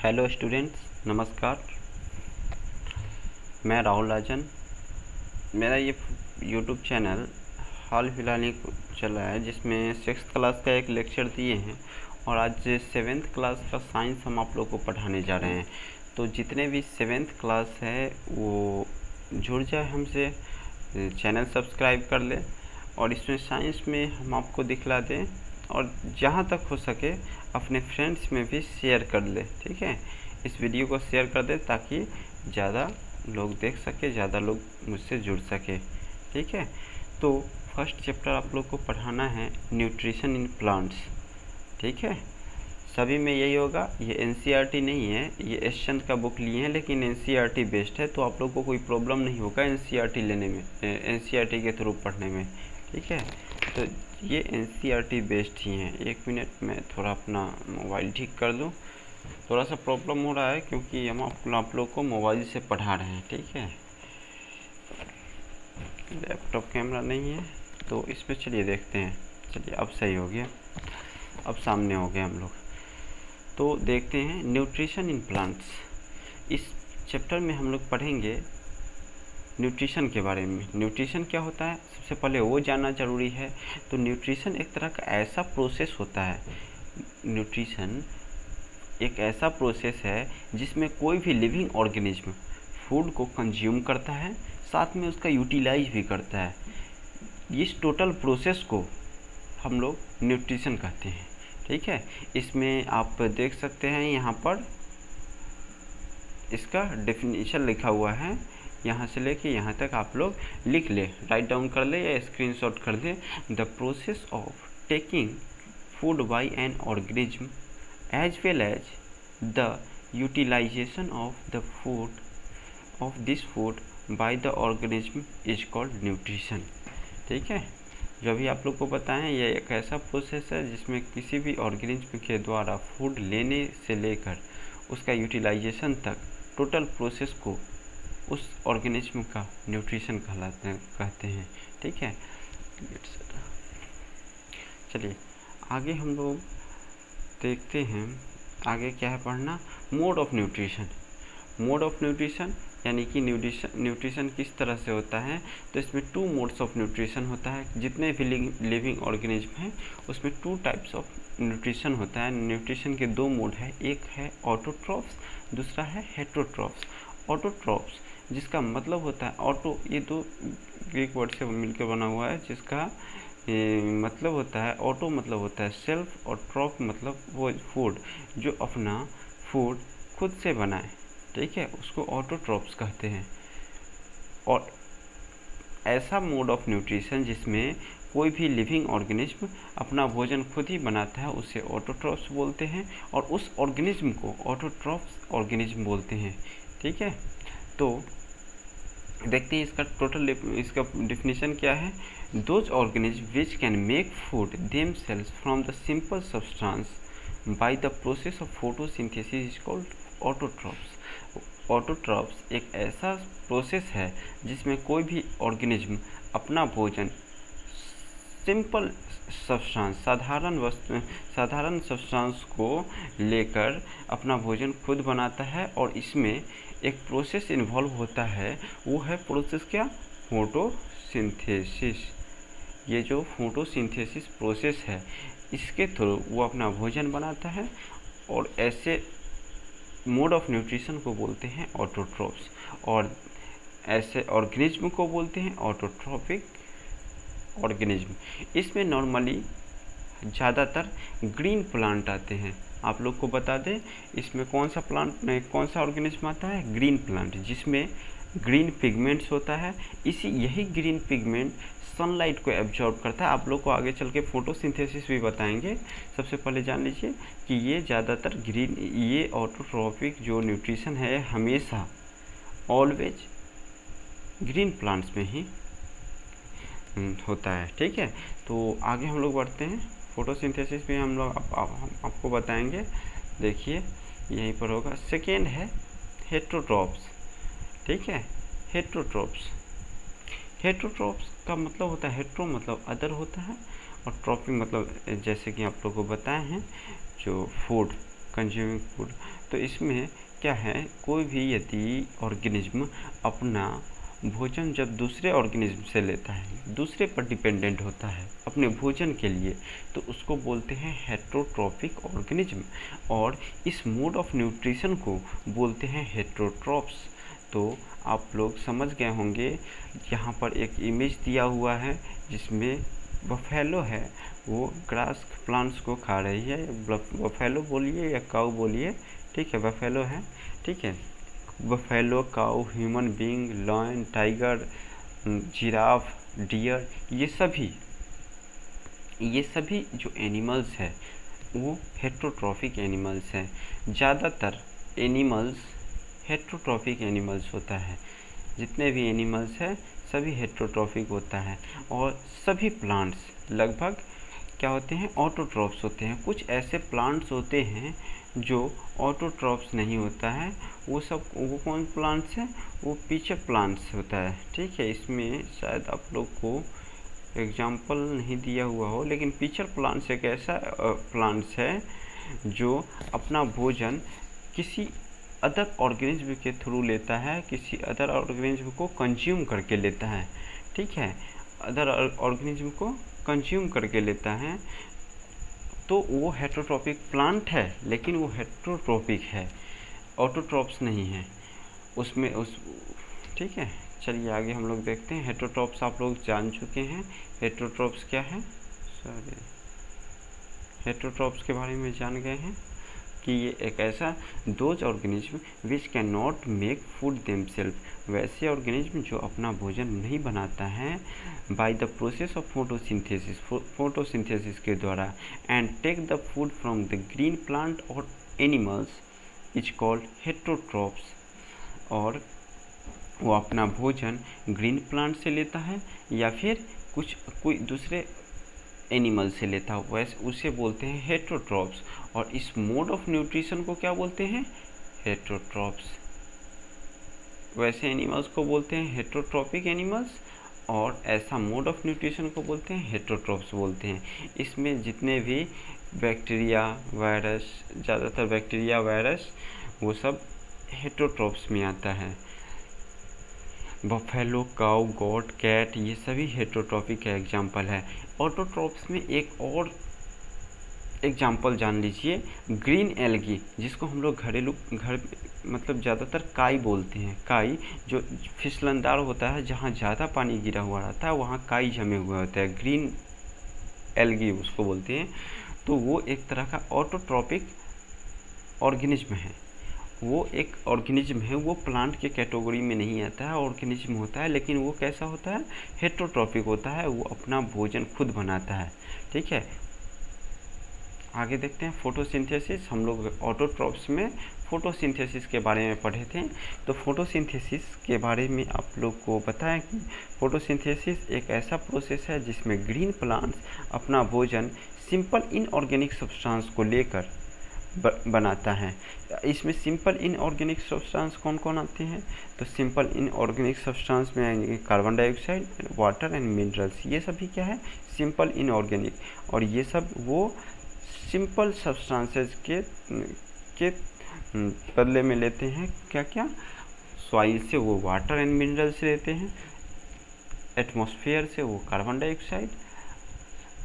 Hello students, नमस्कार। मैं राहुल राजन। मेरा ये यूट्यूब चैनल हाल फिलहाल ही चल रहा है, जिसमें 6th क्लास का एक लेक्चर दिए हैं और आज 7th क्लास का साइंस हम आप लोग को पढ़ाने जा रहे हैं। तो जितने भी 7th क्लास है वो जुड़ जाए हमसे, चैनल सब्सक्राइब कर ले और इसमें साइंस में हम आपको दिखला दें और जहाँ तक हो सके अपने फ्रेंड्स में भी शेयर कर ले। ठीक है, इस वीडियो को शेयर कर दे ताकि ज़्यादा लोग देख सके, ज़्यादा लोग मुझसे जुड़ सके। ठीक है, तो फर्स्ट चैप्टर आप लोग को पढ़ाना है न्यूट्रिशन इन प्लांट्स। ठीक है, सभी में यही होगा। ये एनसीईआरटी नहीं है, ये एसचंद का बुक लिए हैं, लेकिन एनसीईआरटी बेस्ड है, तो आप लोग को कोई प्रॉब्लम नहीं होगा एनसीईआरटी लेने में, एनसीईआरटी के थ्रू पढ़ने में। ठीक है, तो ये एनसीईआरटी बेस्ड ही हैं। एक मिनट में थोड़ा अपना मोबाइल ठीक कर दूँ, थोड़ा सा प्रॉब्लम हो रहा है क्योंकि हम आप लोग को मोबाइल से पढ़ा रहे हैं। ठीक है, लैपटॉप कैमरा नहीं है तो इसमें चलिए देखते हैं। चलिए अब सही हो गया, अब सामने हो गए हम लोग। तो देखते हैं न्यूट्रिशन इन प्लांट्स। इस चैप्टर में हम लोग पढ़ेंगे न्यूट्रिशन के बारे में। न्यूट्रिशन क्या होता है सबसे पहले वो जानना ज़रूरी है। तो न्यूट्रिशन एक तरह का ऐसा प्रोसेस होता है, न्यूट्रिशन एक ऐसा प्रोसेस है जिसमें कोई भी लिविंग ऑर्गेनिज्म फूड को कंज्यूम करता है, साथ में उसका यूटिलाइज भी करता है। इस टोटल प्रोसेस को हम लोग न्यूट्रिशन कहते हैं। ठीक है, इसमें आप देख सकते हैं यहाँ पर इसका डेफिनेशन लिखा हुआ है। यहाँ से लेके यहाँ तक आप लोग लिख ले, राइट डाउन कर ले या स्क्रीनशॉट कर दे। The process of taking food by an organism as well as the utilization of the food of this food by the organism is called nutrition। ठीक है, जो भी आप लोग को बताएं ये एक ऐसा प्रोसेस है जिसमें किसी भी ऑर्गेनिज्म के द्वारा फूड लेने से लेकर उसका यूटिलाइजेशन तक टोटल प्रोसेस को उस ऑर्गेनिज्म का न्यूट्रिशन कहते हैं। ठीक है, चलिए आगे हम लोग देखते हैं। आगे क्या है पढ़ना, mode of nutrition. Mode of nutrition यानी कि न्यूट्रिशन किस तरह से होता है। तो इसमें 2 मोड्स ऑफ न्यूट्रिशन होता है। जितने भी लिविंग ऑर्गेनिज्म हैं उसमें 2 टाइप्स ऑफ न्यूट्रिशन होता है। न्यूट्रिशन के 2 मोड है, एक है ऑटोट्रॉफ्स, दूसरा है हेटरोट्रॉफ्स। ऑटोट्रॉफ्स जिसका मतलब होता है ऑटो, ये 2 ग्रीक वर्ड से मिलकर बना हुआ है, जिसका मतलब होता है ऑटो मतलब होता है सेल्फ और ट्रॉप मतलब वो फूड जो अपना फूड खुद से बनाए। ठीक है, उसको ऑटोट्रॉप्स कहते हैं। और ऐसा मोड ऑफ न्यूट्रिशन जिसमें कोई भी लिविंग ऑर्गेनिज्म अपना भोजन खुद ही बनाता है उसे ऑटोट्रॉप्स बोलते हैं, और उस ऑर्गेनिज्म को ऑटोट्रॉप्स ऑर्गेनिज्म बोलते हैं। ठीक है, तो देखते हैं इसका डिफिनीशन क्या है। Those organism which can make food themselves from the simple substance by the process of photosynthesis is called autotrophs. Autotrophs एक ऐसा प्रोसेस है जिसमें कोई भी ऑर्गेनिज्म अपना भोजन सिंपल सब्सटेंस, साधारण सब्सटेंस को लेकर अपना भोजन खुद बनाता है। और इसमें एक प्रोसेस इन्वॉल्व होता है, वो है प्रोसेस क्या, फोटोसिंथेसिस। ये जो फोटोसिंथेसिस प्रोसेस है इसके थ्रू वो अपना भोजन बनाता है, और ऐसे मोड ऑफ न्यूट्रिशन को बोलते हैं ऑटोट्रॉप्स, और ऐसे ऑर्गेनिज्म को बोलते हैं ऑटोट्रॉपिक ऑर्गेनिज्म। इसमें नॉर्मली ज़्यादातर ग्रीन प्लांट आते हैं। आप लोग को बता दें इसमें कौन सा ऑर्गेनिज्म आता है, ग्रीन प्लांट, जिसमें ग्रीन पिगमेंट्स होता है। यही ग्रीन पिगमेंट सनलाइट को एब्जॉर्ब करता है। आप लोग को आगे चल के फोटोसिंथेसिस भी बताएंगे। सबसे पहले जान लीजिए कि ये ज़्यादातर ये ऑटोट्रॉपिक जो न्यूट्रिशन है हमेशा ऑलवेज ग्रीन प्लांट्स में ही होता है। ठीक है, तो आगे हम लोग बढ़ते हैं। फोटोसिंथेसिस भी हम लोग आपको बताएंगे। देखिए यहीं पर होगा। सेकेंड है हेटरोट्रॉप्स। ठीक है, हेटरोट्रॉप्स का मतलब होता है, हेट्रो मतलब अदर होता है, और ट्रॉपिक मतलब जैसे कि आप लोग को बताए हैं जो फूड कंज्यूमिंग फूड। तो इसमें क्या है, कोई भी यदि ऑर्गेनिज्म अपना भोजन जब दूसरे ऑर्गेनिज्म से लेता है, दूसरे पर डिपेंडेंट होता है अपने भोजन के लिए, तो उसको बोलते हैं हेटेरोट्रॉफिक ऑर्गेनिज्म, और इस मोड ऑफ न्यूट्रिशन को बोलते हैं हेटेरोट्रॉप्स। तो आप लोग समझ गए होंगे, यहाँ पर एक इमेज दिया हुआ है जिसमें बफेलो है, वो ग्रास प्लांट्स को खा रही है। बफेलो बोलिए या काऊ बोलिए, ठीक है, बफेलो है, ठीक है। Buffalo, cow, human being, lion, tiger, giraffe, deer, ये सभी जो एनिमल्स हैं वो हेटेरोट्रॉफिक एनिमल्स हैं। ज़्यादातर एनिमल्स हेटेरोट्रॉफिक एनिमल्स होता है, जितने भी एनिमल्स हैं सभी हेटेरोट्रॉफिक होता है। और सभी प्लांट्स लगभग क्या होते हैं, ऑटोट्रॉप्स होते हैं। कुछ ऐसे प्लांट्स होते हैं जो ऑटोट्रॉप्स नहीं होता है, वो कौन प्लांट्स हैं, वो पिचर प्लांट्स होता है, ठीक है। इसमें शायद आप लोग को एग्जाम्पल नहीं दिया हुआ हो, लेकिन पिचर प्लांट्स एक ऐसा प्लांट्स है जो अपना भोजन किसी अदर ऑर्गेनिज्म के थ्रू लेता है, किसी अदर ऑर्गेनिज्म को कंज्यूम करके लेता है, ठीक है, अदर ऑर्गेनिज्म को कंज्यूम करके लेता है। तो वो हेटेरोट्रॉपिक प्लांट है, लेकिन वो हेटेरोट्रॉपिक है, ऑटोट्रॉप्स नहीं है उसमें ठीक है। चलिए आगे हम लोग देखते हैं। हेटेरोट्रॉप्स आप लोग जान चुके हैं, हेटेरोट्रॉप्स क्या है, हेटेरोट्रॉप्स के बारे में जान गए हैं कि ये एक ऐसा those organism which can not make food themselves, वैसे ऑर्गेनिज्म जो अपना भोजन नहीं बनाता है by the process of photosynthesis के द्वारा, and take the food from the green plant और एनिमल्स इज कॉल्ड हेटेरोट्रॉप्स। और वो अपना भोजन ग्रीन प्लांट से लेता है या फिर कोई दूसरे एनिमल से लेता है, वैसे उसे बोलते हैं हेटेरोट्रॉप्स। और इस मोड ऑफ न्यूट्रिशन को क्या बोलते हैं, हेटेरोट्रॉप्स। वैसे एनिमल्स को बोलते हैं हेटेरोट्रॉपिक एनिमल्स, और ऐसा मोड ऑफ न्यूट्रिशन को बोलते हैं हेटेरोट्रॉप्स बोलते हैं। इसमें जितने भी बैक्टीरिया, वायरस, ज़्यादातर बैक्टीरिया, वायरस, वो सब हेटेरोट्रॉप्स में आता है। बफेलो, काऊ, गोट, कैट, ये सभी हेटेरोट्रॉपिक का एग्जाम्पल है। ऑटोट्रॉप्स में एक और एग्जाम्पल जान लीजिए, ग्रीन एल्गी, जिसको हम लोग घर मतलब ज़्यादातर काई बोलते हैं। काई जो फिसलनदार होता है, जहाँ ज़्यादा पानी गिरा हुआ रहता है वहाँ काई जमे हुए होते हैं, ग्रीन एल्गी उसको बोलते हैं। तो वो एक तरह का ऑटोट्रॉपिक ऑर्गेनिज्म है। वो एक ऑर्गेनिज्म है, वो प्लांट के कैटेगरी में नहीं आता है, ऑर्गेनिज्म होता है, लेकिन वो कैसा होता है, हेटेरोट्रॉपिक होता है, वो अपना भोजन खुद बनाता है, ठीक है। आगे देखते हैं फोटोसिंथेसिस। हम लोग ऑटोट्रॉप्स में फोटोसिंथेसिस के बारे में पढ़े थे। तो फोटोसिंथेसिस के बारे में आप लोग को बताया कि फोटोसिंथेसिस एक ऐसा प्रोसेस है जिसमें ग्रीन प्लांट्स अपना भोजन सिंपल इनऑर्गेनिक सब्सटेंस को लेकर बनाता है। इसमें सिंपल इनऑर्गेनिक सब्सटेंस कौन कौन आते हैं, तो सिंपल इनऑर्गेनिक सब्सटेंस में आएंगे carbon dioxide, water and minerals, ये सभी क्या है, सिंपल इनऑर्गेनिक। और ये सब वो सिंपल सब्सटेंसेस के बदले में लेते हैं क्या क्या, सॉइल से वो वाटर एंड मिनरल्स लेते हैं, एटमॉस्फेयर से वो कार्बन डाइऑक्साइड,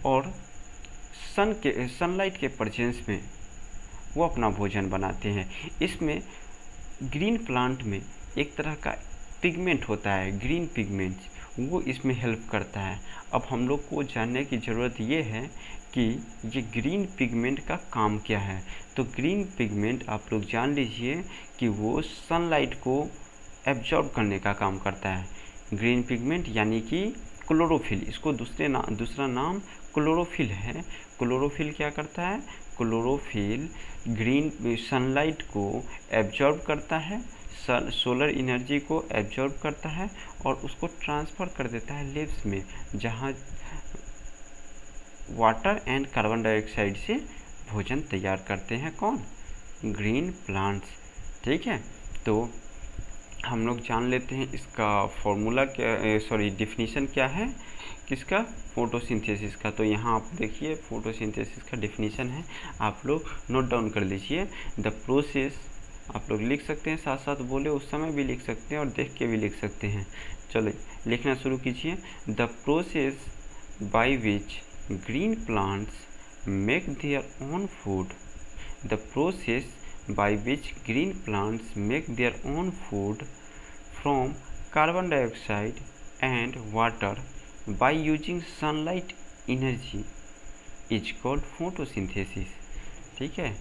और सनलाइट के प्रेजेंस में वो अपना भोजन बनाते हैं। इसमें ग्रीन प्लांट में एक तरह का पिगमेंट होता है, ग्रीन पिगमेंट, वो इसमें हेल्प करता है। अब हम लोग को जानने की ज़रूरत ये है कि ये ग्रीन पिगमेंट का काम क्या है। तो ग्रीन पिगमेंट आप लोग जान लीजिए कि वो सनलाइट को एब्जॉर्ब करने का काम करता है। ग्रीन पिगमेंट यानी कि क्लोरोफिल, इसको दूसरा नाम क्लोरोफिल है। क्लोरोफिल क्या करता है, क्लोरोफिल ग्रीन सनलाइट को एब्जॉर्ब करता है, सोलर एनर्जी को एब्जॉर्ब करता है और उसको ट्रांसफ़र कर देता है लीव्स में, जहाँ वाटर एंड कार्बन डाइऑक्साइड से भोजन तैयार करते हैं कौन, ग्रीन प्लांट्स, ठीक है। तो हम लोग जान लेते हैं इसका फॉर्मूला क्या, सॉरी डिफिनीशन क्या है किसका, फोटोसिंथेसिस का। तो यहाँ आप देखिए फोटोसिंथेसिस का डिफिनीशन है, आप लोग नोट डाउन कर लीजिए। द प्रोसेस, आप लोग लिख सकते हैं, साथ साथ बोले उस समय भी लिख सकते हैं और देख के भी लिख सकते हैं। चलो लिखना शुरू कीजिए। The process by which green plants make their own food, the process by which green plants make their own food from carbon dioxide and water by using sunlight energy is called photosynthesis। ठीक है,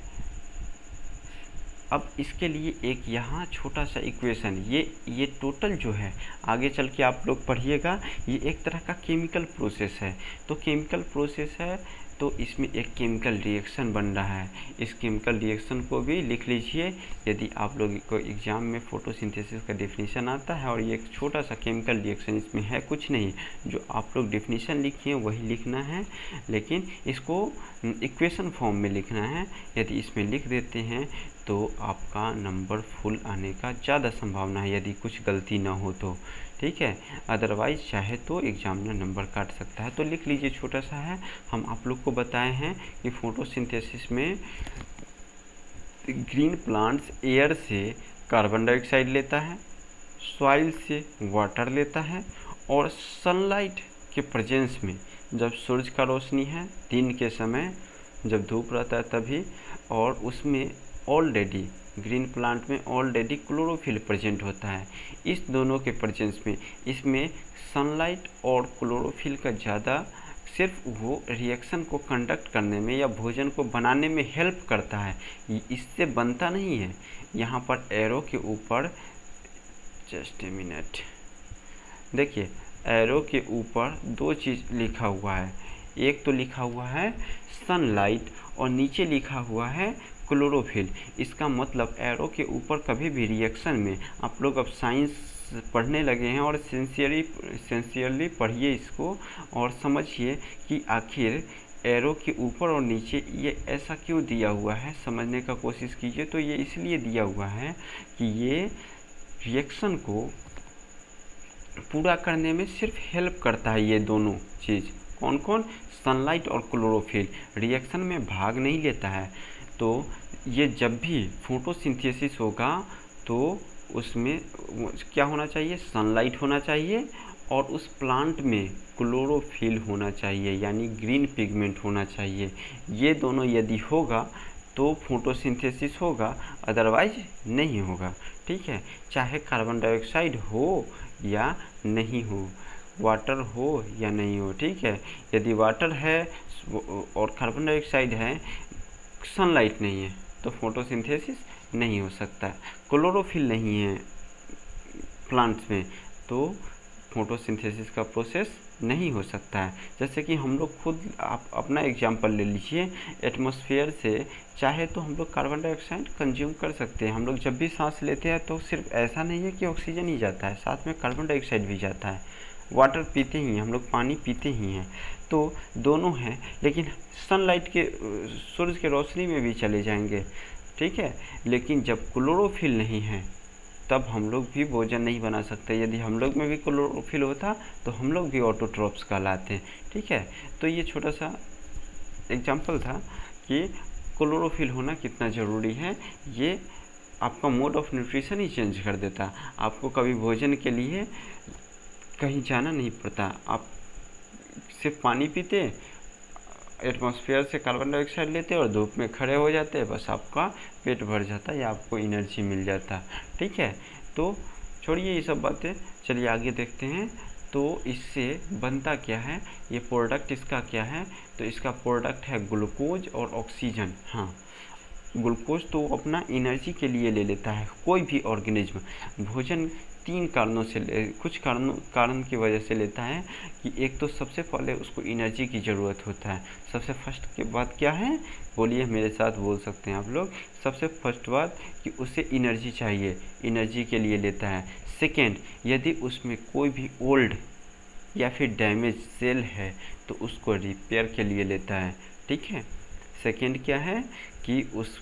अब इसके लिए एक यहाँ छोटा सा equation, ये टोटल जो है आगे चल के आप लोग पढ़िएगा, ये एक तरह का केमिकल प्रोसेस है। तो केमिकल प्रोसेस है तो इसमें एक केमिकल रिएक्शन बन रहा है, इस केमिकल रिएक्शन को भी लिख लीजिए। यदि आप लोग को एग्ज़ाम में फोटोसिंथेसिस का डेफिनेशन आता है और ये एक छोटा सा केमिकल रिएक्शन, इसमें है कुछ नहीं, जो आप लोग डेफिनेशन लिखिए वही लिखना है, लेकिन इसको इक्वेशन फॉर्म में लिखना है। यदि इसमें लिख देते हैं तो आपका नंबर फुल आने का ज़्यादा संभावना है, यदि कुछ गलती ना हो तो। ठीक है, अदरवाइज़ चाहे तो एग्जामिनर नंबर काट सकता है। तो लिख लीजिए, छोटा सा है। हम आप लोग को बताए हैं कि फोटोसिंथेसिस में ग्रीन प्लांट्स एयर से कार्बन डाइऑक्साइड लेता है, सॉइल से वाटर लेता है, और सनलाइट के प्रेजेंस में, जब सूरज का रोशनी है दिन के समय, जब धूप रहता है तभी, और उसमें ऑलरेडी ग्रीन प्लांट में ऑलरेडी क्लोरोफिल प्रेजेंट होता है, इस दोनों के प्रेजेंस में इसमें सनलाइट और क्लोरोफिल का ज़्यादा सिर्फ वो रिएक्शन को कंडक्ट करने में या भोजन को बनाने में हेल्प करता है, इससे बनता नहीं है। यहाँ पर एरो के ऊपर, जस्ट ए मिनट, देखिए एरो के ऊपर दो चीज़ लिखा हुआ है, एक तो लिखा हुआ है सनलाइट और नीचे लिखा हुआ है क्लोरोफिल। इसका मतलब एरो के ऊपर कभी भी रिएक्शन में, आप लोग अब साइंस पढ़ने लगे हैं और सिंसियरली पढ़िए इसको और समझिए कि आखिर एरो के ऊपर और नीचे ये ऐसा क्यों दिया हुआ है, समझने का कोशिश कीजिए। तो ये इसलिए दिया हुआ है कि ये रिएक्शन को पूरा करने में सिर्फ हेल्प करता है, ये दोनों चीज़। कौन कौन? सनलाइट और क्लोरोफिल। रिएक्शन में भाग नहीं लेता है। तो ये जब भी फोटोसिंथेसिस होगा तो उसमें क्या होना चाहिए? सनलाइट होना चाहिए और उस प्लांट में क्लोरोफिल होना चाहिए, यानी ग्रीन पिगमेंट होना चाहिए। ये दोनों यदि होगा तो फोटोसिंथेसिस होगा, अदरवाइज नहीं होगा। ठीक है, चाहे कार्बन डाइऑक्साइड हो या नहीं हो, वाटर हो या नहीं हो। ठीक है, यदि वाटर है और कार्बन डाइऑक्साइड है, सनलाइट नहीं है, तो फोटोसिंथेसिस नहीं हो सकता। क्लोरोफिल नहीं है प्लांट्स में, तो फोटोसिंथेसिस का प्रोसेस नहीं हो सकता है। जैसे कि हम लोग खुद, आप अपना एग्जांपल ले लीजिए, एटमॉस्फेयर से चाहे तो हम लोग कार्बन डाइऑक्साइड कंज्यूम कर सकते हैं। हम लोग जब भी सांस लेते हैं तो सिर्फ ऐसा नहीं है कि ऑक्सीजन ही जाता है, साथ में कार्बन डाइऑक्साइड भी जाता है। वाटर पीते ही हैं हम लोग, पानी पीते ही हैं, तो दोनों हैं। लेकिन सनलाइट के, सूरज के रोशनी में भी चले जाएंगे। ठीक है, लेकिन जब क्लोरोफिल नहीं है तब हम लोग भी भोजन नहीं बना सकते। यदि हम लोग में भी क्लोरोफिल होता तो हम लोग भी ऑटोट्रॉप्स कहलाते हैं। ठीक है, तो ये छोटा सा एग्जांपल था कि क्लोरोफिल होना कितना ज़रूरी है। ये आपका mode of nutrition he change कर देता। आपको कभी भोजन के लिए कहीं जाना नहीं पड़ता, आप सिर्फ पानी पीते, एटमॉस्फेयर से कार्बन डाइऑक्साइड लेते और धूप में खड़े हो जाते, बस आपका पेट भर जाता या आपको एनर्जी मिल जाता। ठीक है, तो छोड़िए ये सब बातें, चलिए आगे देखते हैं। तो इससे बनता क्या है, ये प्रोडक्ट इसका क्या है? तो इसका प्रोडक्ट है ग्लूकोज और ऑक्सीजन। हाँ, ग्लूकोज तो अपना एनर्जी के लिए ले लेता है कोई भी ऑर्गेनिज्म। भोजन तीन कारणों से कुछ कारण की वजह से लेता है कि एक तो सबसे पहले उसको एनर्जी की ज़रूरत होता है। सबसे फर्स्ट के बाद क्या है, बोलिए, मेरे साथ बोल सकते हैं आप लोग। सबसे फर्स्ट बात कि उसे एनर्जी चाहिए, एनर्जी के लिए लेता है। सेकेंड, यदि उसमें कोई भी ओल्ड या फिर डैमेज सेल है तो उसको रिपेयर के लिए लेता है। ठीक है, सेकेंड क्या है कि उस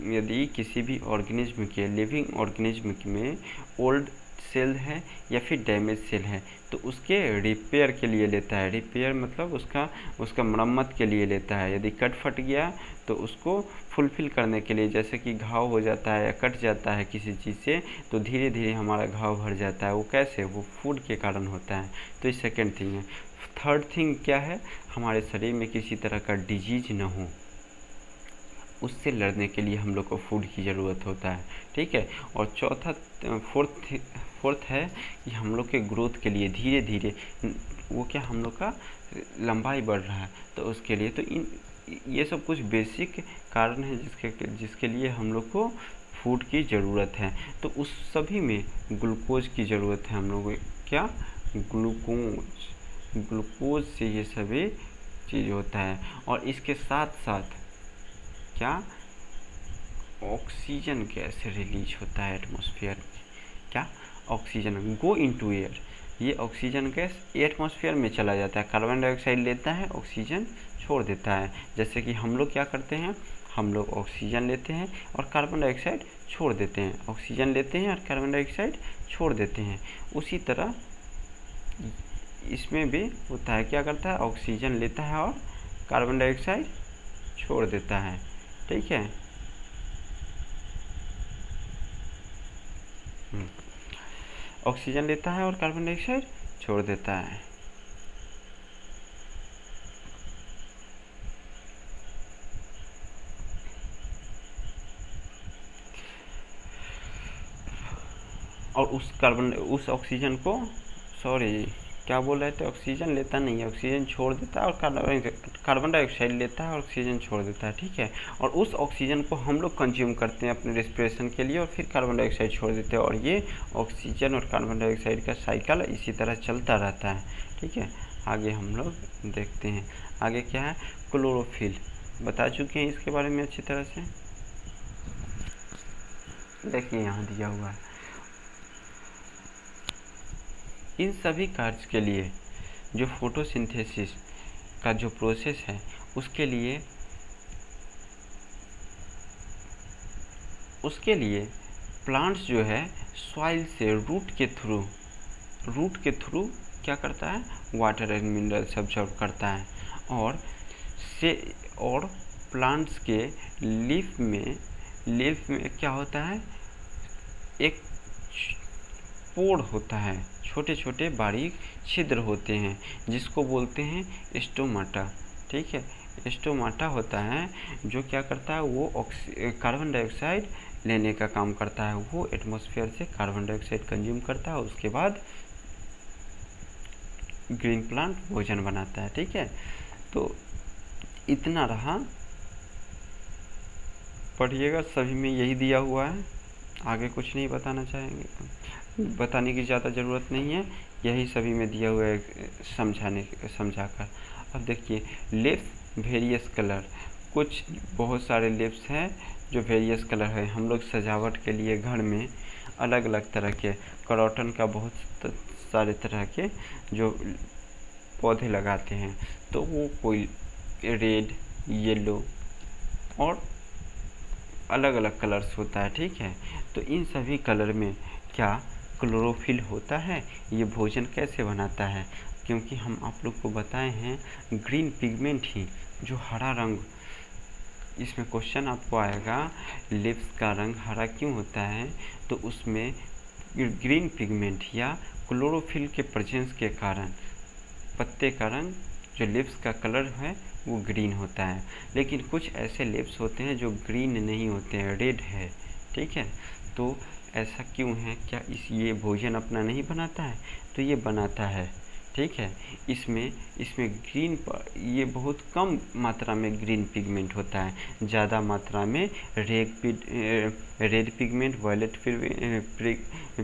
यदि किसी भी ऑर्गेनिज्म के, लिविंग ऑर्गेनिज्म में ओल्ड सेल है या फिर डैमेज सेल है तो उसके रिपेयर के लिए लेता है। रिपेयर मतलब उसका मरम्मत के लिए लेता है। यदि कट फट गया तो उसको फुलफिल करने के लिए, जैसे कि घाव हो जाता है या कट जाता है किसी चीज़ से तो धीरे धीरे हमारा घाव भर जाता है। वो कैसे? वो फूड के कारण होता है। तो ये सेकेंड थिंग है। थर्ड थिंग क्या है? हमारे शरीर में किसी तरह का डिजीज न हो, उससे लड़ने के लिए हम लोग को फूड की ज़रूरत होता है। ठीक है। और चौथा फोर्थ है कि हम लोग के ग्रोथ के लिए धीरे धीरे वो क्या, हम लोग का लंबाई बढ़ रहा है तो उसके लिए, तो ये सब कुछ बेसिक कारण है जिसके लिए हम लोग को फूड की ज़रूरत है। तो उस सभी में ग्लूकोज की ज़रूरत है हम लोग को। क्या? ग्लूकोज से ये सभी चीज़ होता है। और इसके साथ साथ क्या? ऑक्सीजन गैस रिलीज होता है एटमॉस्फेयर में। क्या? Oxygen go into air. ये ऑक्सीजन गैस एटमॉस्फेयर में चला जाता है, कार्बन डाइऑक्साइड लेता है, ऑक्सीजन छोड़ देता है। जैसे कि हम लोग क्या करते हैं, हम लोग ऑक्सीजन लेते हैं और कार्बन डाइऑक्साइड छोड़ देते हैं, ऑक्सीजन लेते हैं और कार्बन डाइऑक्साइड छोड़ देते हैं। उसी तरह इसमें भी होता है। क्या करता है? ऑक्सीजन लेता है और कार्बन डाइऑक्साइड छोड़ देता है। ठीक है। ऑक्सीजन लेता है और कार्बन डाइऑक्साइड छोड़ देता है। और उस ऑक्सीजन को, सॉरी क्या बोल रहे थे, ऑक्सीजन लेता नहीं है, ऑक्सीजन छोड़ देता है और कार्बन डाइऑक्साइड लेता है और ऑक्सीजन छोड़ देता है। ठीक है। और उस ऑक्सीजन को हम लोग कंज्यूम करते हैं अपने रेस्पिरेशन के लिए और फिर कार्बन डाइऑक्साइड छोड़ देते हैं। और ये ऑक्सीजन और कार्बन डाइऑक्साइड का साइकिल इसी तरह चलता रहता है। ठीक है। आगे हम लोग देखते हैं। आगे क्या है? क्लोरोफिल। बता चुके हैं इसके बारे में अच्छी तरह से। देखिए यहाँ दिया हुआ है। इन सभी कार्य के लिए जो फोटोसिंथेसिस का जो प्रोसेस है उसके लिए प्लांट्स जो है सॉइल से रूट के थ्रू क्या करता है? वाटर एंड मिनरल्स अब्जॉर्ब करता है। और प्लांट्स के लीफ में क्या होता है? एक पोड़ होता है, छोटे छोटे बारीक छिद्र होते हैं जिसको बोलते हैं स्टोमाटा। ठीक है। स्टोमाटा होता है जो क्या करता है? वो कार्बन डाइऑक्साइड लेने का काम करता है। वो एटमॉस्फेयर से कार्बन डाइऑक्साइड कंज्यूम करता है, उसके बाद ग्रीन प्लांट भोजन बनाता है। ठीक है। तो इतना रहा, पढ़िएगा, सभी में यही दिया हुआ है। आगे कुछ नहीं बताना चाहेंगे, बताने की ज़्यादा ज़रूरत नहीं है, यही सभी में दिया हुआ है समझाकर। अब देखिए लिप्स वेरियस कलर, कुछ बहुत सारे लिप्स हैं जो वेरियस कलर है। हम लोग सजावट के लिए घर में अलग अलग तरह के करोटन का बहुत सारे तरह के जो पौधे लगाते हैं, तो वो कोई रेड, येलो और अलग अलग कलर्स होता है। ठीक है। तो इन सभी कलर में क्या क्लोरोफिल होता है? ये भोजन कैसे बनाता है? क्योंकि हम आप लोग को बताए हैं ग्रीन पिगमेंट ही, जो हरा रंग, इसमें क्वेश्चन आपको आएगा लिप्स का रंग हरा क्यों होता है? तो उसमें ग्रीन पिगमेंट या क्लोरोफिल के प्रेजेंस के कारण पत्ते का रंग, जो लिप्स का कलर है वो ग्रीन होता है। लेकिन कुछ ऐसे लिप्स होते हैं जो ग्रीन नहीं होते हैं, रेड है। ठीक है। तो ऐसा क्यों है? क्या ये भोजन अपना नहीं बनाता है? तो ये बनाता है। ठीक है। इसमें ग्रीन ये बहुत कम मात्रा में ग्रीन पिगमेंट होता है, ज़्यादा मात्रा में रेड पिगमेंट, वायलेट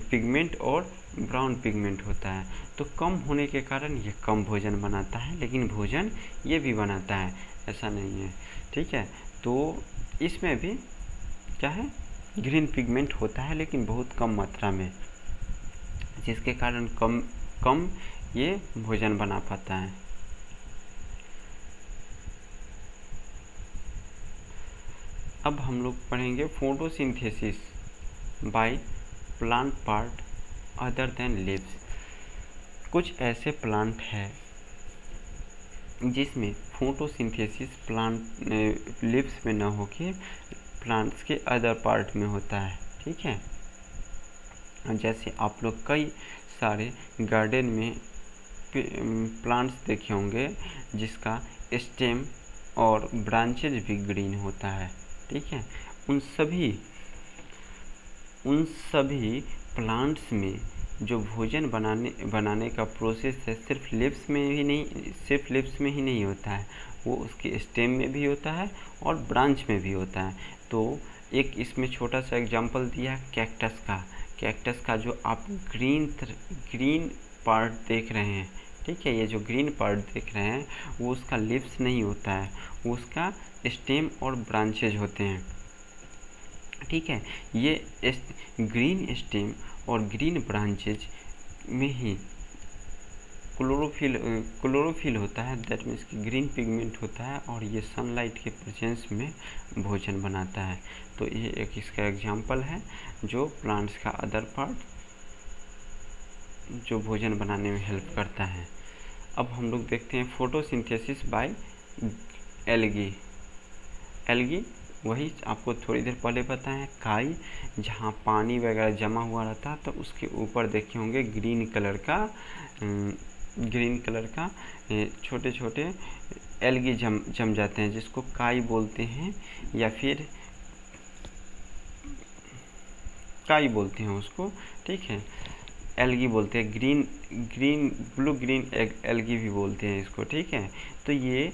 पिगमेंट और ब्राउन पिगमेंट होता है। तो कम होने के कारण ये कम भोजन बनाता है, लेकिन भोजन ये भी बनाता है, ऐसा नहीं है। ठीक है। तो इसमें भी क्या है? ग्रीन पिगमेंट होता है लेकिन बहुत कम मात्रा में, जिसके कारण कम ये भोजन बना पाता है। अब हम लोग पढ़ेंगे photosynthesis by plant part other than leaves. कुछ ऐसे प्लांट हैं जिसमें फोटोसिंथेसिस प्लांट लीव्स में ना होके प्लांट्स के अदर पार्ट में होता है। ठीक है, जैसे आप लोग कई सारे गार्डन में प्लांट्स देखे होंगे जिसका स्टेम और ब्रांचेज भी ग्रीन होता है। ठीक है, उन सभी प्लांट्स में जो भोजन बनाने का प्रोसेस है सिर्फ लिप्स में ही नहीं होता है, वो उसके स्टेम में भी होता है और ब्रांच में भी होता है। तो एक इसमें छोटा सा एग्जांपल दिया कैक्टस का जो आप ग्रीन पार्ट देख रहे हैं। ठीक है, ये जो ग्रीन पार्ट देख रहे हैं वो उसका लिप्स नहीं होता है, वो उसका स्टेम और ब्रांचेज होते हैं। ठीक है, ये ग्रीन स्टेम और ग्रीन ब्रांचेज में ही क्लोरोफिल होता है, दैट मीन्स कि ग्रीन पिगमेंट होता है, और ये सनलाइट के प्रेजेंस में भोजन बनाता है। तो ये एक इसका एग्जांपल है जो प्लांट्स का अदर पार्ट जो भोजन बनाने में हेल्प करता है। अब हम लोग देखते हैं फोटोसिंथेसिस बाय एल्गी। वही आपको थोड़ी देर पहले बताएं, काई, जहाँ पानी वगैरह जमा हुआ रहता है तो उसके ऊपर देखे होंगे ग्रीन कलर का छोटे छोटे एल्गी जम जाते हैं, जिसको काई बोलते हैं या फिर काई बोलते हैं उसको। ठीक है, एल्गी बोलते हैं, ब्लू ग्रीन एल्गी भी बोलते हैं इसको। ठीक है, तो ये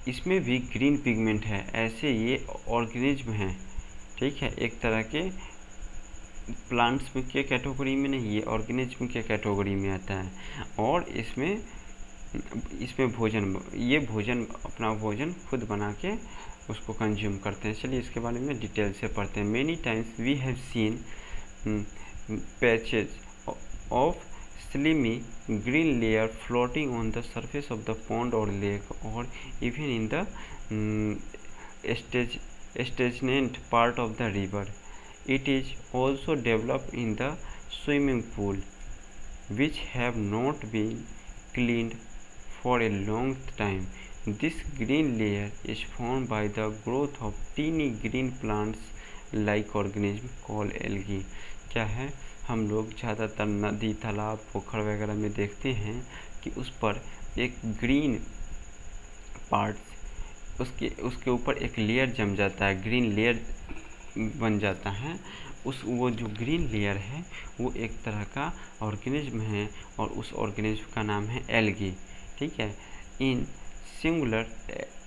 इसमें भी ग्रीन पिगमेंट है, ऐसे ये ऑर्गेनिज्म हैं। ठीक है, एक तरह के प्लांट्स में के कैटेगरी में नहीं, ये ऑर्गेनिज्म के कैटेगरी में आता है, और इसमें अपना भोजन खुद बना के उसको कंज्यूम करते हैं। चलिए इसके बारे में डिटेल से पढ़ते हैं। Many times we have seen patches of slimy green layer floating on the surface of the pond or lake, or even in the stagnant part of the river. It is also developed in the swimming pool, which have not been cleaned for a long time. This green layer is formed by the growth of teeny green plants like organism called algae. क्या है, हम लोग ज़्यादातर नदी, तालाब, पोखर वगैरह में देखते हैं कि उस पर एक ग्रीन पार्ट उसके ऊपर एक लेयर जम जाता है, ग्रीन लेयर बन जाता है। वो जो ग्रीन लेयर है वो एक तरह का ऑर्गेनिज्म है, और उस ऑर्गेनिज्म का नाम है एल्गी। ठीक है, इन सिंगुलर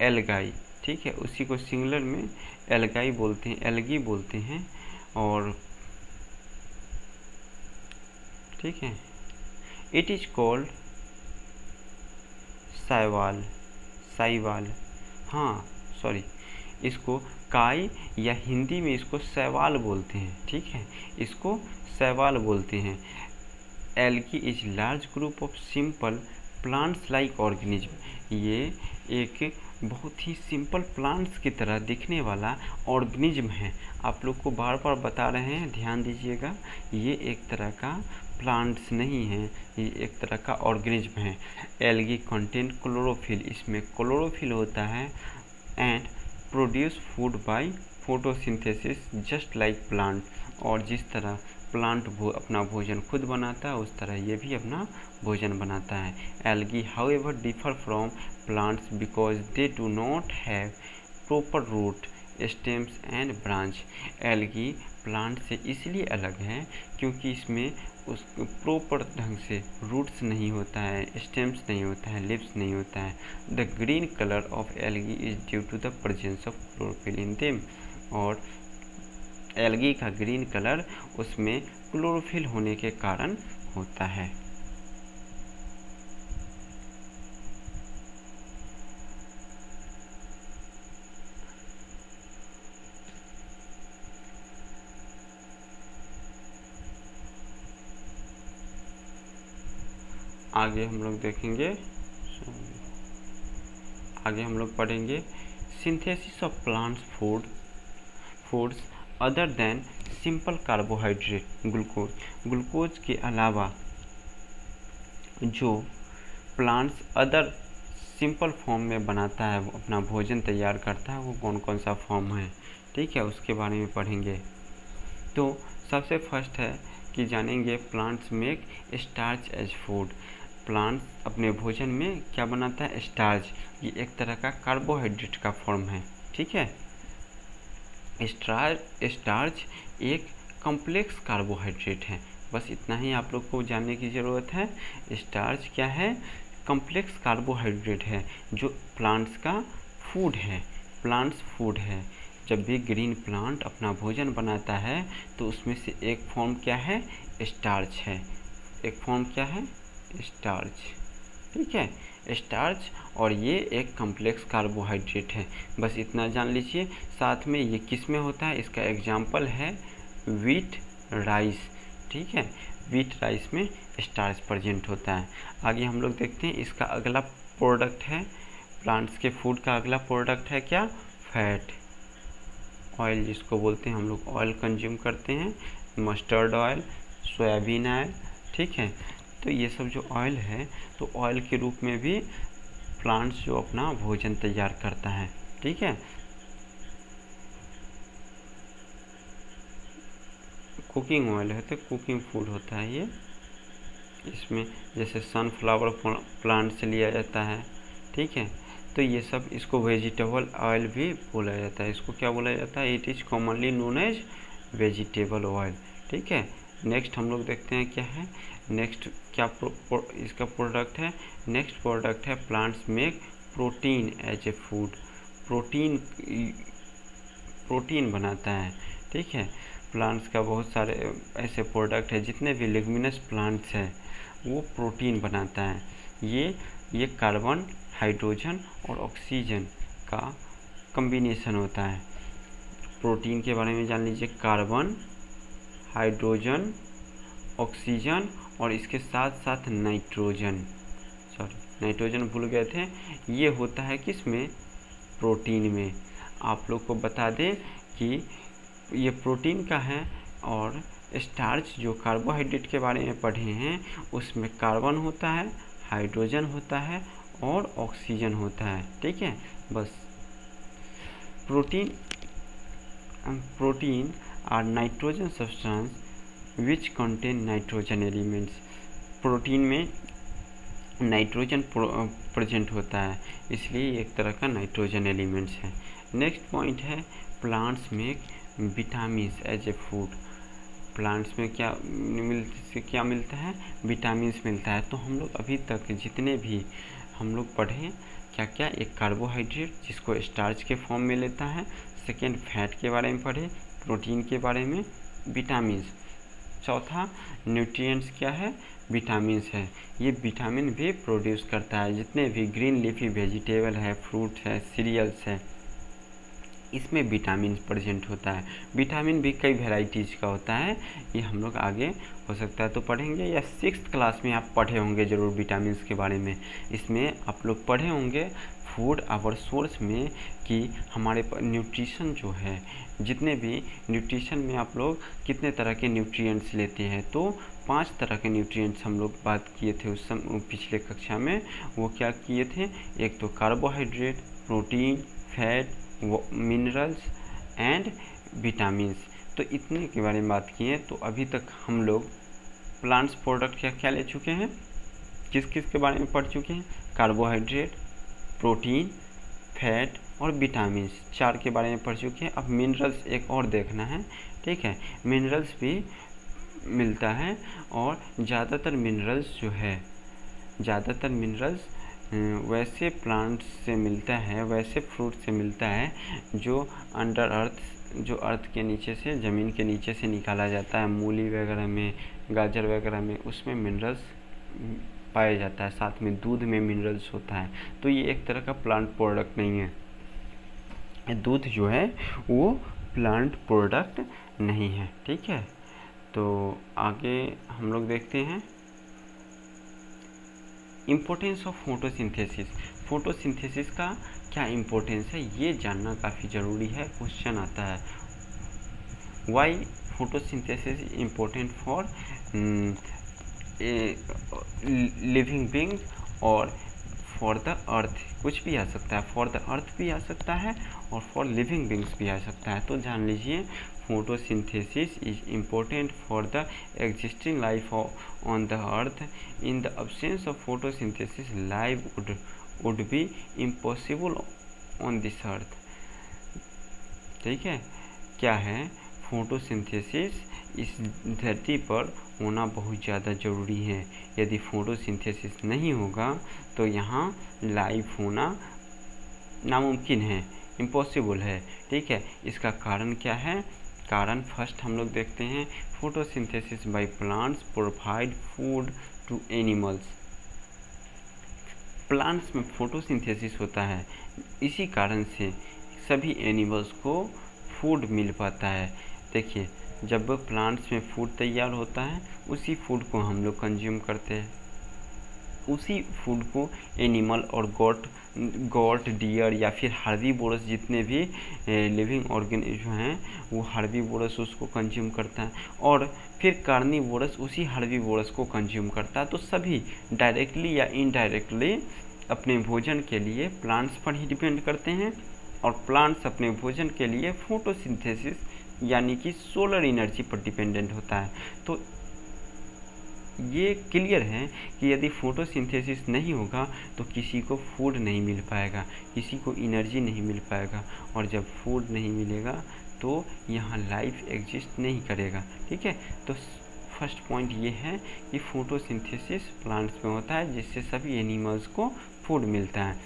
एल्गाई। ठीक है, उसी को सिंगुलर में एल्गाई बोलते हैं, एल्गी बोलते हैं। और ठीक है, इट इज कॉल्ड साइवाल। हाँ सॉरी, इसको काई या हिंदी में इसको शैवाल बोलते हैं। ठीक है, इसको शैवाल बोलते हैं। Algae is large group of simple plants like organism. ये एक बहुत ही सिंपल प्लांट्स की तरह दिखने वाला ऑर्गेनिज्म है। आप लोग को बार बार बता रहे हैं, ध्यान दीजिएगा, ये एक तरह का प्लांट्स नहीं है, ये एक तरह का ऑर्गेनिज्म है। एल्गी कंटेन क्लोरोफिल, इसमें क्लोरोफिल होता है, and produce food by photosynthesis just like plant. और जिस तरह प्लांट अपना भोजन खुद बनाता है उस तरह ये भी अपना भोजन बनाता है। Algae however differ from plants because they do not have proper root, stems and branch. Algae plant से इसलिए अलग है क्योंकि इसमें उस प्रॉपर ढंग से रूट्स नहीं होता है, स्टेम्स नहीं होता है, लिप्स नहीं होता है। The green colour of algae is due to the presence of chlorophyll in them. और एल्गी का ग्रीन कलर उसमें क्लोरोफिल होने के कारण होता है। आगे हम लोग पढ़ेंगे synthesis of plants food foods other than simple carbohydrate glucose के अलावा जो प्लांट्स अदर सिंपल फॉर्म में बनाता है, वो अपना भोजन तैयार करता है, वो कौन कौन सा फॉर्म है, ठीक है, उसके बारे में पढ़ेंगे। तो सबसे फर्स्ट है कि जानेंगे plants make starch as food. Plants अपने भोजन में क्या बनाता है, स्टार्च। ये एक तरह का कार्बोहाइड्रेट का फॉर्म है, ठीक है। स्टार्च एक कॉम्प्लेक्स कार्बोहाइड्रेट है, बस इतना ही आप लोग को जानने की ज़रूरत है। स्टार्च क्या है, कॉम्प्लेक्स कार्बोहाइड्रेट है जो प्लांट्स का फूड है, प्लांट्स फूड है। जब भी ग्रीन प्लांट अपना भोजन बनाता है तो उसमें से एक फॉर्म क्या है, स्टार्च है। एक फॉर्म क्या है, स्टार्च, ठीक है, स्टार्च। और ये एक कॉम्प्लेक्स कार्बोहाइड्रेट है, बस इतना जान लीजिए। साथ में ये किस में होता है, इसका एग्जाम्पल है व्हीट राइस, ठीक है, व्हीट राइस में स्टार्च प्रेजेंट होता है। आगे हम लोग देखते हैं इसका अगला प्रोडक्ट है, प्लांट्स के फूड का अगला प्रोडक्ट है क्या, फैट, ऑयल जिसको बोलते हैं हम लोग, ऑयल कंज्यूम करते हैं, मस्टर्ड ऑयल, सोयाबीन ऑयल, ठीक है। तो ये सब जो ऑयल है, तो ऑयल के रूप में भी प्लांट्स जो अपना भोजन तैयार करता है, ठीक है। कुकिंग ऑयल है तो कुकिंग फूड होता है ये। इसमें जैसे सनफ्लावर प्लांट से लिया जाता है, ठीक है। तो ये सब, इसको वेजिटेबल ऑयल भी बोला जाता है। इसको क्या बोला जाता है, it is commonly known as vegetable oil, ठीक है। नेक्स्ट हम लोग देखते हैं क्या है, नेक्स्ट क्या इसका प्रोडक्ट है, नेक्स्ट प्रोडक्ट है plants make protein as a food. Protein बनाता है, ठीक है। प्लांट्स का बहुत सारे ऐसे प्रोडक्ट है, जितने भी लेग्यूमिनस प्लांट्स हैं वो प्रोटीन बनाता है। ये कार्बन, हाइड्रोजन और ऑक्सीजन का कम्बिनेशन होता है। प्रोटीन के बारे में जान लीजिए, कार्बन, हाइड्रोजन, ऑक्सीजन और इसके साथ साथ नाइट्रोजन भूल गए थे, ये होता है किस में, प्रोटीन में। आप लोग को बता दें कि ये प्रोटीन का है। और स्टार्च जो कार्बोहाइड्रेट के बारे में पढ़े हैं, उसमें कार्बन होता है, हाइड्रोजन होता है और ऑक्सीजन होता है, ठीक है। बस protein are nitrogen substance which contain nitrogen elements. Protein में नाइट्रोजन प्रेजेंट होता है, इसलिए एक तरह का नाइट्रोजन एलिमेंट्स है। नेक्स्ट पॉइंट है plants make vitamin as a food. Plants में क्या मिलता है, विटामिन मिलता है। तो हम लोग अभी तक जितने भी हम लोग पढ़े, क्या क्या, एक कार्बोहाइड्रेट जिसको स्टार्च के फॉर्म में लेता है, सेकेंड फैट के बारे में पढ़े, प्रोटीन के बारे में, विटामिन, चौथा न्यूट्रिएंट्स क्या है, विटामिन है। ये विटामिन भी प्रोड्यूस करता है, जितने भी ग्रीन लीफी वेजिटेबल है, फ्रूट है, सीरियल्स है, इसमें विटामिन प्रेजेंट होता है। विटामिन भी कई वेराइटीज़ का होता है, ये हम लोग आगे हो सकता है तो पढ़ेंगे, या 6th क्लास में आप पढ़े होंगे ज़रूर विटामिन के बारे में। इसमें आप लोग पढ़े होंगे फूड आवर सोर्स में कि हमारे न्यूट्रिशन जो है, जितने भी न्यूट्रिशन में आप लोग कितने तरह के न्यूट्रिएंट्स लेते हैं। तो 5 तरह के न्यूट्रिएंट्स हम लोग बात किए थे उस पिछले कक्षा में। वो क्या किए थे, एक तो carbohydrate, protein, fat, minerals and vitamins. तो इतने के बारे में बात किए। तो अभी तक हम लोग प्लांट्स प्रोडक्ट क्या क्या ले चुके हैं, किस किस के बारे में पढ़ चुके हैं, कार्बोहाइड्रेट, प्रोटीन, फैट और विटामिन्स, 4 के बारे में पढ़ चुके हैं। अब मिनरल्स एक और देखना है, ठीक है। मिनरल्स भी मिलता है, और ज़्यादातर मिनरल्स वैसे प्लांट्स से मिलता है, वैसे फ्रूट से मिलता है जो अंडर अर्थ, जो अर्थ के नीचे से, ज़मीन के नीचे से निकाला जाता है। मूली वगैरह में, गाजर वगैरह में, उसमें मिनरल्स पाया जाता है। साथ में दूध में मिनरल्स होता है। तो ये एक तरह का प्लांट प्रोडक्ट नहीं है, दूध जो है वो प्लांट प्रोडक्ट नहीं है, ठीक है। तो आगे हम लोग देखते हैं इम्पोर्टेंस ऑफ फोटोसिंथेसिस। फोटोसिंथेसिस का क्या इम्पोर्टेंस है, ये जानना काफ़ी ज़रूरी है, क्वेश्चन आता है। Why photosynthesis is important for living being और फॉर द अर्थ, कुछ भी आ सकता है, फॉर द अर्थ भी आ सकता है और फॉर लिविंग बींग्स भी आ सकता है। तो जान लीजिए photosynthesis is important for the existing life on the earth. In the absence of photosynthesis life would be impossible on this earth. ठीक है, क्या है, फोटोसिंथेसिस इस धरती पर होना बहुत ज़्यादा ज़रूरी है। यदि फोटोसिंथेसिस नहीं होगा तो यहाँ लाइफ होना नामुमकिन है, इम्पॉसिबल है। ठीक है, इसका कारण क्या है? कारण फर्स्ट हम लोग देखते हैं, photosynthesis by plants provide food to animals. Plants में फोटोसिंथेसिस होता है, इसी कारण से सभी एनिमल्स को फूड मिल पाता है। देखिए, जब प्लांट्स में फूड तैयार होता है उसी फूड को हम लोग कंज्यूम करते हैं, उसी फूड को एनिमल और गॉट डियर या फिर हार्बीवोरस जितने भी लिविंग ऑर्गेनिज्म हैं वो हार्बीवोरस उसको कंज्यूम करता है और फिर कार्निवोरस उसी हार्बीवोरस को कंज्यूम करता है। तो सभी डायरेक्टली या इनडायरेक्टली अपने भोजन के लिए प्लांट्स पर ही डिपेंड करते हैं और प्लांट्स अपने भोजन के लिए फोटोसिंथेसिस यानी कि सोलर एनर्जी पर डिपेंडेंट होता है। तो ये क्लियर है कि यदि फोटोसिंथेसिस नहीं होगा तो किसी को फूड नहीं मिल पाएगा, किसी को एनर्जी नहीं मिल पाएगा और जब फूड नहीं मिलेगा तो यहाँ लाइफ एग्जिस्ट नहीं करेगा। ठीक है, तो फर्स्ट पॉइंट ये है कि फोटोसिंथेसिस प्लांट्स में होता है जिससे सभी एनिमल्स को फूड मिलता है।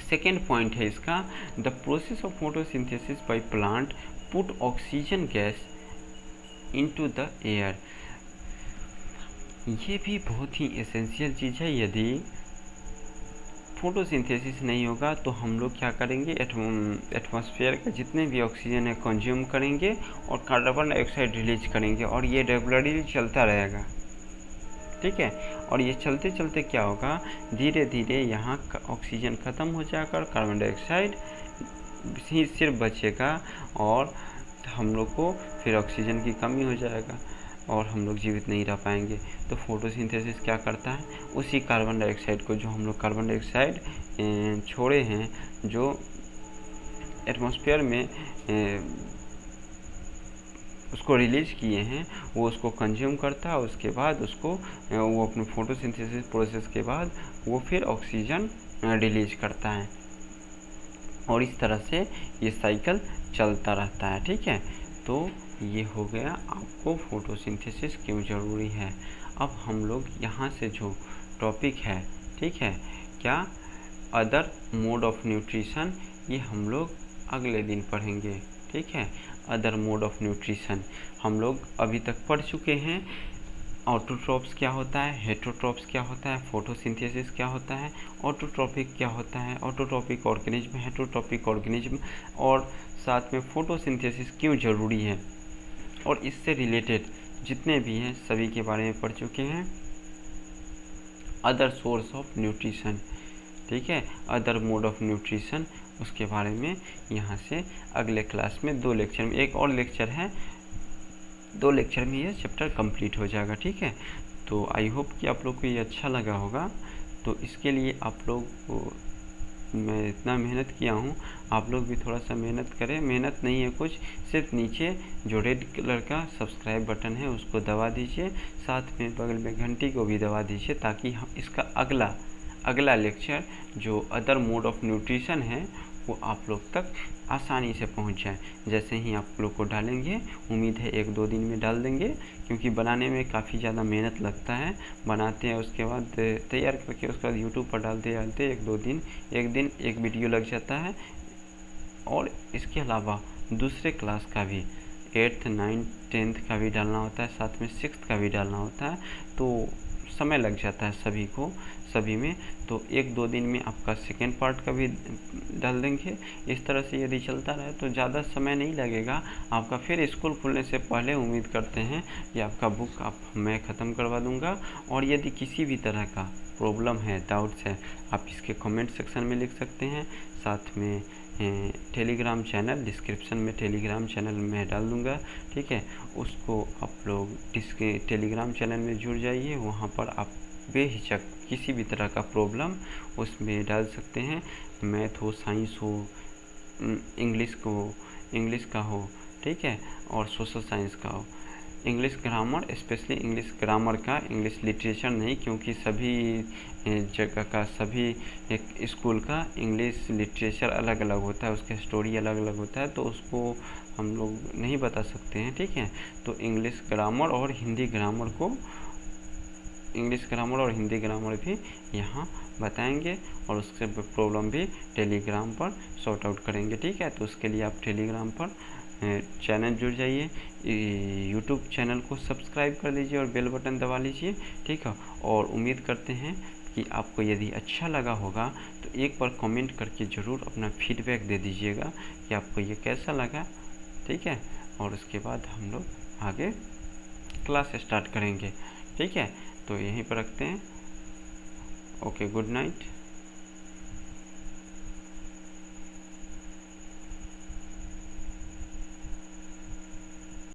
सेकेंड पॉइंट है इसका, the process of photosynthesis by plant put oxygen gas into the air. ये भी बहुत ही एसेंशियल चीज़ है। यदि फोटोसिंथेसिस नहीं होगा तो हम लोग क्या करेंगे, एटमॉस्फेयर का जितने भी ऑक्सीजन है कंज्यूम करेंगे और कार्बन डाइऑक्साइड रिलीज करेंगे और ये रेगुलरली चलता रहेगा। ठीक है, और ये चलते चलते क्या होगा, धीरे धीरे यहाँ ऑक्सीजन ख़त्म हो जाकर कार्बन डाइऑक्साइड ही सिर्फ बचेगा और हम लोग को फिर ऑक्सीजन की कमी हो जाएगा और हम लोग जीवित नहीं रह पाएंगे। तो फोटोसिंथेसिस क्या करता है, उसी कार्बन डाइऑक्साइड को, जो हम लोग कार्बन डाइऑक्साइड छोड़े हैं, जो एटमॉस्फेयर में उसको रिलीज किए हैं, वो उसको कंज्यूम करता है। उसके बाद उसको वो अपने फोटोसिंथेसिस प्रोसेस के बाद वो फिर ऑक्सीजन रिलीज करता है और इस तरह से ये साइकिल चलता रहता है। ठीक है, तो ये हो गया आपको फोटोसिंथेसिस क्यों ज़रूरी है। अब हम लोग यहाँ से जो टॉपिक है, ठीक है, क्या, अदर मोड ऑफ न्यूट्रिशन, ये हम लोग अगले दिन पढ़ेंगे। ठीक है, अदर मोड ऑफ न्यूट्रिशन हम लोग अभी तक पढ़ चुके हैं। ऑटोट्रॉप्स क्या होता है, हेटरोट्रॉप्स क्या होता है, फोटोसिंथेसिस क्या होता है, ऑटोट्रॉपिक क्या होता है, ऑटोट्रॉपिक ऑर्गेनिज्म, हेटरोट्रॉपिक ऑर्गेनिज्म, और साथ में फोटोसिंथेसिस क्यों ज़रूरी है और इससे रिलेटेड जितने भी हैं सभी के बारे में पढ़ चुके हैं। अदर सोर्स ऑफ न्यूट्रिशन, ठीक है, अदर मोड ऑफ न्यूट्रिशन, उसके बारे में यहाँ से अगले क्लास में 2 लेक्चर में, एक और लेक्चर है, 2 लेक्चर में ये चैप्टर कंप्लीट हो जाएगा। ठीक है, तो आई होप कि आप लोग को ये अच्छा लगा होगा। तो इसके लिए आप लोग को मैं इतना मेहनत किया हूँ, आप लोग भी थोड़ा सा मेहनत करें। मेहनत नहीं है कुछ, सिर्फ नीचे जो रेड कलर का सब्सक्राइब बटन है उसको दबा दीजिए, साथ में बगल में घंटी को भी दबा दीजिए ताकि हम इसका अगला लेक्चर जो अदर मोड ऑफ न्यूट्रिशन है वो आप लोग तक आसानी से पहुंच जाए। जैसे ही आप लोग को डालेंगे, उम्मीद है 1-2 दिन में डाल देंगे, क्योंकि बनाने में काफ़ी ज़्यादा मेहनत लगता है। बनाते हैं, उसके बाद तैयार करके उसके बाद यूट्यूब पर डालते 1-2 दिन, एक वीडियो लग जाता है। और इसके अलावा दूसरे क्लास का भी 8th 9th 10th का भी डालना होता है, साथ में 6th का भी डालना होता है, तो समय लग जाता है सभी में। तो 1-2 दिन में आपका सेकेंड पार्ट का भी डाल देंगे। इस तरह से यदि चलता रहे तो ज़्यादा समय नहीं लगेगा आपका। फिर स्कूल खुलने से पहले उम्मीद करते हैं कि आपका बुक मैं ख़त्म करवा दूंगा। और यदि किसी भी तरह का प्रॉब्लम है, डाउट्स है, आप इसके कमेंट सेक्शन में लिख सकते हैं। साथ में टेलीग्राम चैनल, डिस्क्रिप्शन में टेलीग्राम चैनल मैं डाल दूँगा, ठीक है। उसको आप लोग टेलीग्राम चैनल में जुड़ जाइए, वहाँ पर आप बेहिचक किसी भी तरह का प्रॉब्लम उसमें डाल सकते हैं। मैथ हो, साइंस हो, इंग्लिश का हो, ठीक है, और सोशल साइंस का हो। English grammar, specially English grammar का, इंग्लिश लिटरेचर नहीं, क्योंकि सभी जगह का, सभी एक स्कूल का इंग्लिश लिटरेचर अलग अलग होता है, उसका स्टोरी अलग अलग होता है, तो उसको हम लोग नहीं बता सकते हैं, ठीक है। तो इंग्लिश ग्रामर और हिंदी ग्रामर भी यहाँ बताएंगे, और उससे प्रॉब्लम भी टेलीग्राम पर सॉर्ट आउट करेंगे, ठीक है। तो उसके लिए आप टेलीग्राम पर चैनल जुड़ जाइए, यूट्यूब चैनल को सब्सक्राइब कर लीजिए और बेल बटन दबा लीजिए, ठीक है। और उम्मीद करते हैं कि आपको यदि अच्छा लगा होगा तो एक बार कमेंट करके ज़रूर अपना फीडबैक दे दीजिएगा कि आपको ये कैसा लगा, ठीक है। और उसके बाद हम लोग आगे क्लास स्टार्ट करेंगे, ठीक है। तो यहीं पर रखते हैं। Okay, good night.